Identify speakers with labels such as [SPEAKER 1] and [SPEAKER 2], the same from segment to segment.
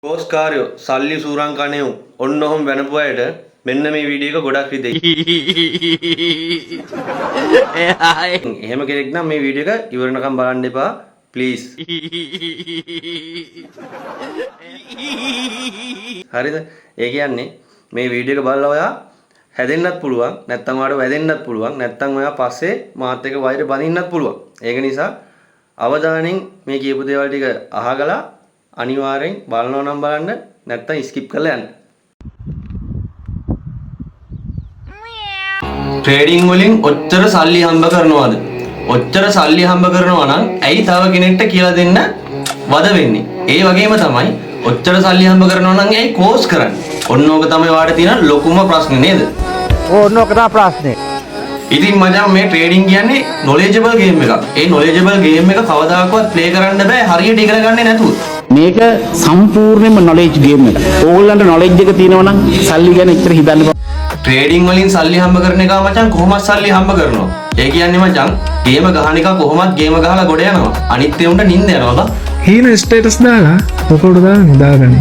[SPEAKER 1] කෝස්කාරයෝ සල්ලි සූරං කණෙව් ඔන්න ඔහොම වෙනපු අයට මෙන්න මේ වීඩියෝ එක ගොඩක් රිදෙයි. එහෙම කෙනෙක් නම් මේ වීඩියෝ එක ඉවරනකම් බලන්න එපා ප්ලීස්. හරිද? ඒ කියන්නේ මේ වීඩියෝ එක බලලා ඔයා හැදෙන්නත් පුළුවන් නැත්නම් ඔයාට වැදෙන්නත් පුළුවන් නැත්නම් ඔයා පස්සේ මාත් එක්ක වෛර බඳින්නත් පුළුවන්. ඒක නිසා අවධානයෙන් මේ කියපු දේවල් ටික අහගලා අනිවාර්යෙන් බලනවා නම් බලන්න නැත්නම් ස්කිප් කරලා යන්න. ට්‍රේඩින් වලින් ඔච්චර සල්ලි හම්බ කරනවාද? ඔච්චර සල්ලි හම්බ කරනවා නම් ඇයි තව කෙනෙක්ට කියලා දෙන්න වද වෙන්නේ? ඒ වගේම තමයි ඔච්චර සල්ලි හම්බ කරනවා නම් ඇයි කෝස් කරන්නේ? ඔන්න ඕක තමයි වාට තියෙන ලොකුම ප්‍රශ්නේ නේද?
[SPEAKER 2] ඕන්න ඕක තමයි ප්‍රශ්නේ.
[SPEAKER 1] ඉතින් මචං මේ ට්‍රේඩින් කියන්නේ knowledgeable game එකක්. ඒ knowledgeable game එක කවදාකවත් play කරන්න බෑ හරියට ඉගෙන ගන්නේ නැතුව.
[SPEAKER 3] මේක සම්පූර්ණයෙන්ම knowledge game එක. ඕගොල්ලන්ට knowledge එක තියෙනවා නම් සල්ලි ගැන එච්චර හිතන්න බෑ.
[SPEAKER 1] ට්‍රේඩින් වලින් සල්ලි හම්බ කරන එක මචං කොහොමද සල්ලි හම්බ කරනවා? ඒ කියන්නේ මචං ගේම ගහන එක කොහොමද ගේම ගහලා ගොඩ යනවා. අනිත් ඒඋන්ට නිින්ද යනවා බා.
[SPEAKER 4] හීන ස්ටේටස් දාලා පොකෝඩ දාලා නිදාගන්න.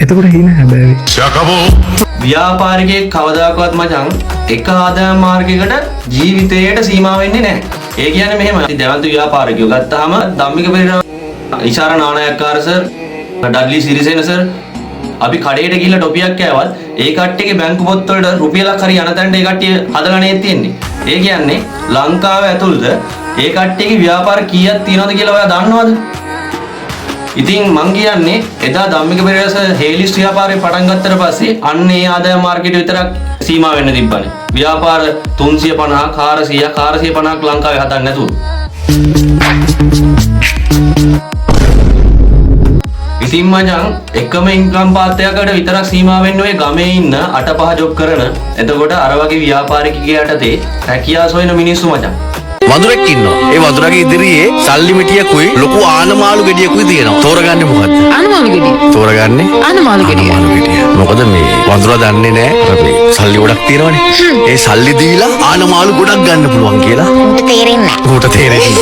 [SPEAKER 4] එතකොට හීන හැබෑවි.
[SPEAKER 1] ව්‍යාපාරිකයෙක් කවදාකවත් මචං එක ආදායම් මාර්ගයකට ජීවිතයට සීමා වෙන්නේ නැහැ. ඒ කියන්නේ මෙහෙම. දැවන්ත ව්‍යාපාරිකයෝ ගත්තාම Dhammika Perera, Ishara Nanayakkara sir, Dudley Sirisena sir අපි කඩේට ගිහිල්ලා ටොපියක් කෑවත් ඒ කට්ටියගේ බැංකු පොත් වලට රුපියලක් හරි යන තැනට ඒ කට්ටිය හදලා නේ තියෙන්නේ. ඒ කියන්නේ ලංකාව ඇතුළත ඒ කට්ටියගේ ව්‍යාපාර කීයක් තියෙනවද කියලා ඔයා දන්නවද? ඉතින් මං කියන්නේ එදා ධම්මික පෙරේරා හේලිස් ව්‍යාපාරේ පටන් ගත්තට පස්සේ අන්න ඒ ආදායම් මාර්කට් විතරක් සීමා වෙන්න තිබ්බනේ. ව්‍යාපාර 350 450ක් ලංකාවේ හදන්න නැතුව. ඉතින් මචං එකම ඉන්කම් පාත්‍යයකට විතරක් සීමා වෙන්න ඔය ගමේ ඉන්න 8-5 ජොබ් කරන එතකොට අර වගේ ව්‍යාපාරිකයෙක් යටතේ රැකියාව සොයන මිනිස්සු මචං.
[SPEAKER 5] වඳුරෙක් ඉන්නවා. ඒ වඳුරගේ ඉදිරියේ සල්ලි මිටියකුයි ලොකු ආනමාළු ගෙඩියකුයි තියෙනවා. තෝරගන්නේ මොකද්ද?
[SPEAKER 6] ආනමාළු ගෙඩිය.
[SPEAKER 5] තෝරගන්නේ
[SPEAKER 6] ආනමාළු ගෙඩිය.
[SPEAKER 5] මොකද මේ වඳුරා දන්නේ නැහැ අර මේ සල්ලි ගොඩක් තියෙනවනේ. ඒ සල්ලි දීලා ආනමාළු ගොඩක් ගන්න පුළුවන් කියලා.
[SPEAKER 6] උන්ට තේරෙන්නේ නැහැ.
[SPEAKER 5] උන්ට තේරෙන්නේ.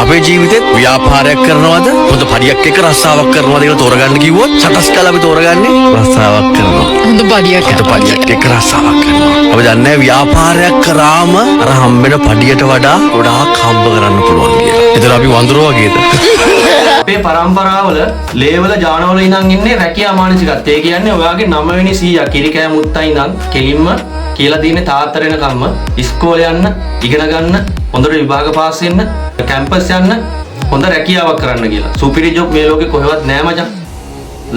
[SPEAKER 5] අපේ ජීවිතේත් ව්‍යාපාරයක් කරනවද? හොඳ පඩියක් එක්ක රස්සාවක් කරනවද කියලා තෝරගන්න කිව්වොත් සකස් කළා අපි තෝරගන්නේ රස්සාවක් කරනවා.
[SPEAKER 6] හොඳ පඩියක්.
[SPEAKER 5] හොඳ පඩියක් එක්ක රස්සාවක් කරනවා. අපි දන්නේ ව්‍යාපාරයක් කරාම අර හම්බෙන පඩියට වඩා ගොඩාක් හම්බ කරන්න පුළුවන් කියලා. ඒතර අපි වඳුරෝ වගේද?
[SPEAKER 1] අපේ පරම්පරාවල ලේවල ජානවල ඉඳන් ඉන්නේ රැකියා මානසිකත්වය. ඒ කියන්නේ ඔයාගේ 9 වෙනි 100 කිරිකෑ මුත්තයි ඉඳන් කෙලින්ම කියලා තියෙන තාත්තර එනකම්ම ඉස්කෝලේ යන්න, ඉගෙන ගන්න, හොඳට විභාග පාස් වෙන්න, කැම්පස් යන්න, හොඳ රැකියාවක් කරන්න කියලා. සුපිරි ජොබ් මේ ලෝකේ කොහෙවත් නැහැ මචං.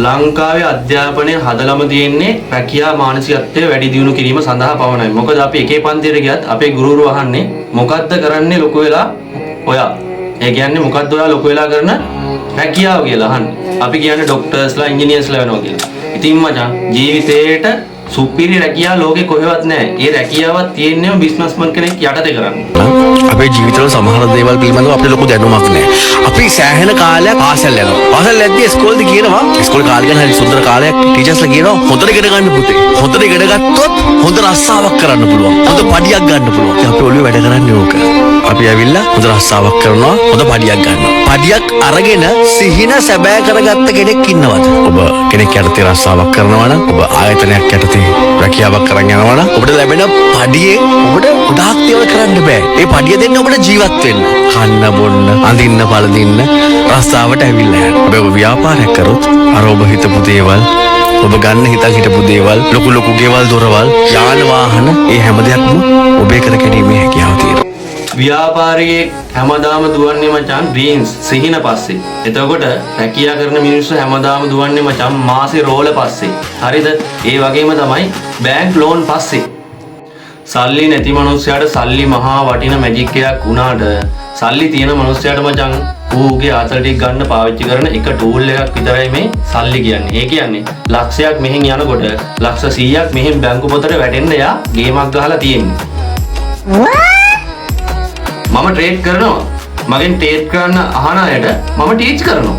[SPEAKER 1] ලංකාවේ අධ්‍යාපනය හදලම තියෙන්නේ රැකියා මානසිකත්වය වැඩි දියුණු කිරීම සඳහා පමණයි. මොකද අපි එකේ පන්තියට ගියත් අපේ ගුරුවරු අහන්නේ මොකද්ද කරන්නේ ලොකු වෙලා ඔයා? ඒ කියන්නේ මොකද්ද ඔයා ලොකු වෙලා කරන රැකියාව කියලා අහන්නේ. අපි කියන්නේ ડોක්ටර්ස්ලා ඉංජිනේර්ස්ලා වෙනවා කියලා. ඉතින් මචං ජීවිතේට සුපිරි රැකියාව ලෝකේ කොහෙවත් නැහැ. ඒ රැකියාවක් තියෙන්නේම බිස්නස්මන් කෙනෙක් යටතේ කරන්නේ.
[SPEAKER 5] අපේ ජීවිතවල සමහර දේවල් පිළිබඳව අපිට ලොකු දැනුමක් නැහැ. අපි සෑහෙන කාලයක් පාසල් යනවා. පාසල් යද්දී ඉස්කෝලේදී කියනවා ඉස්කෝලේ කාලේ ගැන හරි සුන්දර කාලයක් ටීචර්ස්ලා කියනවා හොඳට ඉගෙන ගන්න පුතේ. හොඳට ඉගෙන ගත්තොත් හොඳ රස්සාවක් කරන්න පුළුවන්. හොඳ පඩියක් ගන්න පුළුවන්. අපි ඔළුවේ වැඩ කරන්නේ ඕක. අපි ඇවිල්ලා හොඳ රස්සාවක් කරනවා, හොඳ පඩියක් ගන්නවා. පඩියක් අරගෙන සිහින සැබෑ කරගත්ත කෙනෙක් ඉන්නවද? ඔබ කෙනෙක් යටතේ රස්සාවක් කරනවා නම්, ඔබ ආයතනයක් යටතේ රැකියාවක් කරන් යනවා නම් ඔබට ලැබෙන පඩියෙන් ඔබට ගොඩාක් දේවල් කරන්න බෑ. ඒ පඩිය දෙන්න ඔබට ජීවත් වෙන්න. කන්න බොන්න, අඳින්න පළඳින්න රස්සාවට ඇවිල්ලා යන්න. ඔබ ව්‍යාපාරයක් කරොත් අර ඔබ හිතපු දේවල්, ඔබ ගන්න හිතන් හිටපු දේවල්, ලොකු ලොකු ගෙවල් දොරවල්, යාන වාහන, ඒ හැම දෙයක්ම ඔබේ කර ගැනීමේ හැකියාව තියෙනවා.
[SPEAKER 1] ව්‍යාපාරිකයෙක් හැමදාම දුවන්නේ මචං ඩ්‍රීම්ස් සිහින පස්සේ. එතකොට රැකියා කරන මිනිස්සු හැමදාම දුවන්නේ මචං මාසේ රෝල පස්සේ. හරිද? ඒ වගේම තමයි බැංක් ලෝන් පස්සේ. සල්ලි නැති මිනිස්සයාට සල්ලි මහා වටින මැජික් එකක් වුණාට සල්ලි තියෙන මිනිස්සයාට මචං ඌගේ ආතල් ටික ගන්න පාවිච්චි කරන එක ටූල් එකක් විතරයි මේ සල්ලි කියන්නේ. ඒ කියන්නේ ලක්ෂයක් මෙහෙන් යනකොට ලක්ෂ 100ක් මෙහෙන් බැංකු පොතට වැටෙන්න යා ගේමක් ගහලා තියෙන්නේ. මම ට්‍රේඩ් කරනවා. මගෙන් ට්‍රේඩ් කරන්න අහන අයට මම ටීච් කරනවා.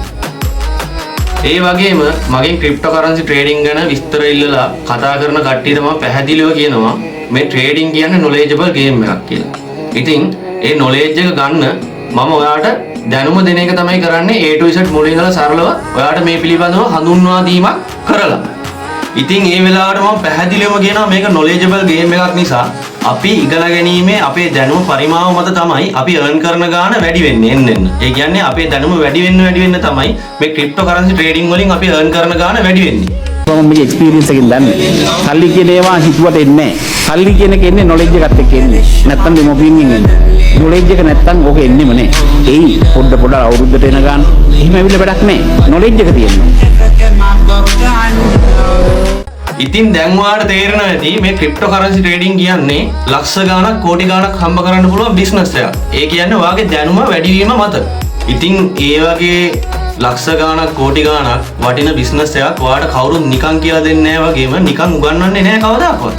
[SPEAKER 1] ඒ වගේම මගෙන් ක්‍රිප්ටෝකරන්සි ට්‍රේඩින් ගැන විස්තර ඉල්ලලා කතා කරන කට්ටියට මම පැහැදිලිව කියනවා මේ ට්‍රේඩින් කියන්නේ knowledgeable game එකක් කියලා. ඉතින් ඒ knowledge එක ගන්න මම ඔයාලට දැනුම දෙන එක තමයි කරන්නේ A to Z මුලින් ඉඳලා සරලව ඔයාට මේ පිළිබඳව හඳුන්වා දීමක් කරලා. ඉතින් ඒ වෙලාවට මම පැහැදිලිවම කියනවා මේක knowledgeable game එකක් නිසා අපි ඉගෙන ගැනීමේ අපේ දැනුම පරිමාව මත තමයි අපි earn කරන ගාණ වැඩි වෙන්නේ එන්න. ඒ කියන්නේ අපේ දැනුම වැඩි වෙන්න තමයි මේ cryptocurrency trading වලින් අපි earn කරන ගාණ වැඩි වෙන්නේ.
[SPEAKER 3] මම මේ එක්ස්පීරියන්ස් එකෙන් දන්නේ. සල්ලි කියන ඒවා හිතුවට එන්නේ නැහැ. සල්ලි කියන එක එන්නේ නොලෙජ් එකත් එක්ක එන්නේ. නැත්තම් දෙමෝපියන් එන්නේ. නොලෙජ් එක නැත්තම් ඕක එන්නෙම නෑ. ඒයි පොඩ අවුරුද්දට එන ගාන. එහෙම ඇවිල්ලා වැඩක් නෑ. නොලෙජ් එක තියෙනවා.
[SPEAKER 1] ඉතින් දැන් ඔයාලට තේරෙනවා ඇති මේ cryptocurrency trading කියන්නේ ලක්ෂ ගාණක් කෝටි ගාණක් හම්බ කරන්න පුළුවන් බිස්නස් එකක්. ඒ කියන්නේ ඔයාගේ දැනුම වැඩි වීම මත. ඉතින් ඒ වගේ ලක්ෂ ගාණක් කෝටි ගාණක් වටින බිස්නස් එකක් ඔයාලට කවුරුත් නිකන් කියලා දෙන්නේ නැහැ වගේම නිකන් උගන්වන්නේ නැහැ කවදාකවත්.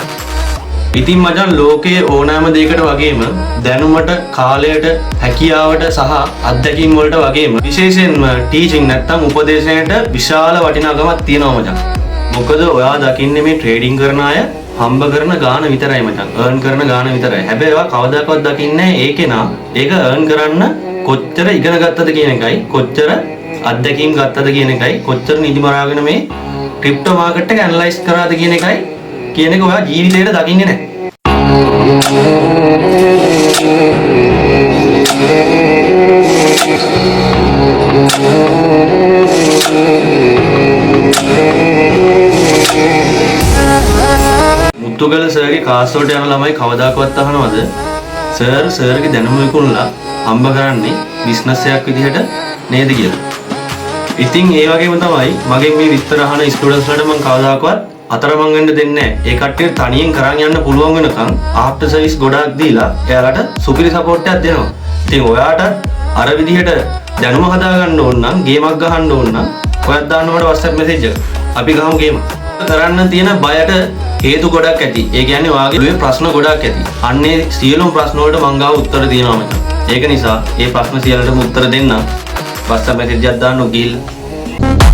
[SPEAKER 1] ඉතින් මචං ලෝකයේ ඕනෑම දෙයකට වගේම දැනුමට, කාලයට, හැකියාවට සහ අත්දැකීම් වලට වගේම විශේෂයෙන්ම ටීචින් නැත්තම් උපදේශනයට විශාල වටිනාකමක් තියෙනවා මචං. මොකද ඔයා දකින්නේ මේ ට්‍රේඩින් කරන අය හම්බ කරන ගාණ විතරයි මචං. earn කරන ගාණ විතරයි. හැබැයි ඔයා කවදාකවත් දකින්නේ ඒක earn කරන්න කොච්චර ඉගෙන ගත්තද කියන එකයි, කොච්චර අත්දැකීම් ගත්තද කියන එකයි, කොච්චර නිදි මරාගෙන මේ ක්‍රිප්ටෝ මාකට් එක ඇනලයිස් කරාද කියන එකයි කියන එක ඔයා ජීවිතේට දකින්නේ නැහැ. මුතුගල සර්ගේ ක්ලාස් වලට යන ළමයි කවදාකවත් අහනවද සර්ගේ දැනුම විකුණලා හම්බ කරන්නේ බිස්නස් එකක් විදිහට නේද කියලා. ඉතින් ඒ වගේම තමයි මගෙන් මේ විස්තර අහන ස්ටුඩන්ට්ස් වලට මම කවදාකවත් අතරමං වෙන්න දෙන්නේ නැහැ. ඒ කට්ටිය තනියෙන් කරන් යන්න පුළුවන් වෙනකන් ආෆ්ටර් සර්විස් ගොඩාක් දීලා එයාලට සුපිරි සපෝට් එකක් දෙනවා. ඉතින් ඔයාට අර විදිහට දැනුම හදා ගන්න ඕන නම්, ගේමක් ගහන්න ඕන නම් ඔයත් දාන්න මට WhatsApp message එක. අපි ගහමු ගේම. කරන්න තියෙන බයට හේතු ගොඩක් ඇති. ඒ කියන්නේ ඔයාගේ ප්‍රශ්න ගොඩක් ඇති. අන්නේ සියලුම ප්‍රශ්න වලට මං ගාව උත්තර තියෙනවා මචං. ඒක නිසා මේ ප්‍රශ්න සියල්ලටම උත්තර දෙන්න WhatsApp message එකක් දාන්න ගිහිල්ලා